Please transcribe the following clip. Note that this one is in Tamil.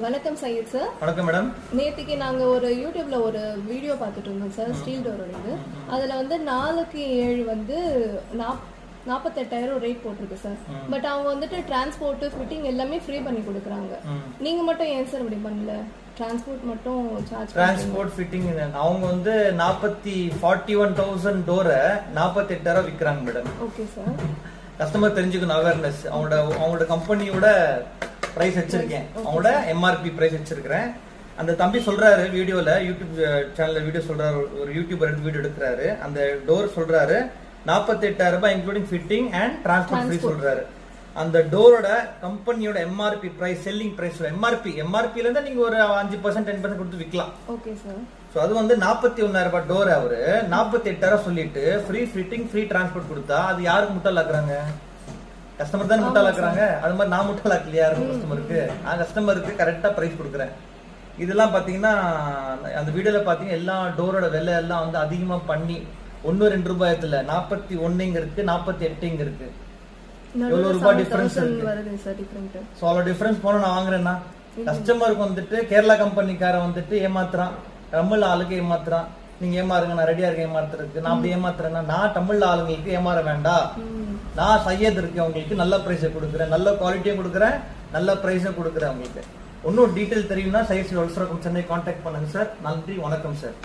வணக்கம் சையத் சார். வணக்கம் மேடம். நேற்றுக்கு நாங்கள் ஒரு யூடியூப்ல ஒரு வீடியோ பார்த்துட்டு இருந்தோம் சார், ஸ்டீல் டோரோடது. அதில் வந்து 4க்கு 7 வந்து 48,000 ரேட் போட்டிருக்கு சார். பட் அவங்க வந்துட்டு டிரான்ஸ்போர்ட் ஃபிட்டிங் எல்லாமே ஃப்ரீ பண்ணி கொடுக்குறாங்க. நீங்க மட்டும் ஏன் சார் இப்படி பண்ணல? டிரான்ஸ்போர்ட் மட்டும் சார்ஜ் டிரான்ஸ்போர்ட் ஃபிட்டிங் அவங்க வந்து 41,000 டோரை 48,000 விற்கிறாங்க மேடம். Okay sir. கஸ்டமர் தெரிஞ்சுக்கணும், அவேர்னஸ். அவங்களோட கம்பெனியோட பிரைஸ் வச்சிருக்கேன், அவங்களோட எம்ஆர்பி பிரைஸ் வச்சிருக்கிறேன். அந்த தம்பி சொல்றாரு வீடியோல, யூடியூப் சேனல்ல வீடியோ சொல்றாரு, ஒரு யூடியூபர் வீடியோ எடுக்கிறாரு. அந்த டோர் சொல்றாரு 48,000 ரூபாய் including fitting and transport free சொல்றாரு. அந்த டோரோட கம்பெனியோட எம்ஆர்பி பிரைஸ், செல்லிங் பிரைஸ், எம்ஆர்பில இருந்து நீங்க ஒரு 5% 10% கொடுத்து விற்கலாம். Okay sir. சோ அது வந்து 41,000 ரூபாய் டோர் அவரு 48,000 சொல்லிட்டு ஃப்ரீ ஃபிட்டிங் ஃப்ரீ டிரான்ஸ்போர்ட் கொடுத்தா அது யாருக்கு முட்டாளாக்குறாங்க? கஸ்டமர் தானே முட்டாளாக்குறாங்க. அது மாதிரி நான் முட்டாளாக்கலையா கஸ்டமருக்கு? நான் கஸ்டமருக்கு கரெக்டா பிரைஸ் கொடுக்குறேன். இதெல்லாம் பாத்தீங்கன்னா அந்த வீடியோல பாத்தீங்கன்னா எல்லா டோரோட விலை எல்லாம் வந்து அதிகமா பண்ணி 1-2 ரூபாயத்துல 41 இருக்கு, 48 இருக்கு. எவ்வளவு ரூபாய் டிஃபரன்ஸ் இருக்கு? சோ அவ்வளவு டிஃபரன்ஸ் போனா நான் வாங்குறேன்னா கஸ்டமருக்கு வந்துட்டு கேரளா கம்பெனிக்காரன் வந்துட்டு ஏமாத்துறான், தமிழ் ஆளுக்கு ஏமாத்துறான். நீங்க ஏமாறுங்க, நான் ரெடியா இருக்கேன் ஏமாத்துறதுக்கு. நான் அப்படி ஏமாத்துறேன்னா நான் தமிழ் ஆளுங்களுக்கு ஏமாற வேண்டாம். நான் சையத் இருக்கேன், உங்களுக்கு நல்ல பிரைஸை கொடுக்குறேன், நல்ல குவாலிட்டியும் கொடுக்குறேன், நல்ல பிரைஸும் கொடுக்குறேன். உங்களுக்கு இன்னும் டீட்டெயில் தெரியும்னா சையத் சென்னை கான்டாக்ட் பண்ணுங்க சார். நன்றி, வணக்கம் சார்.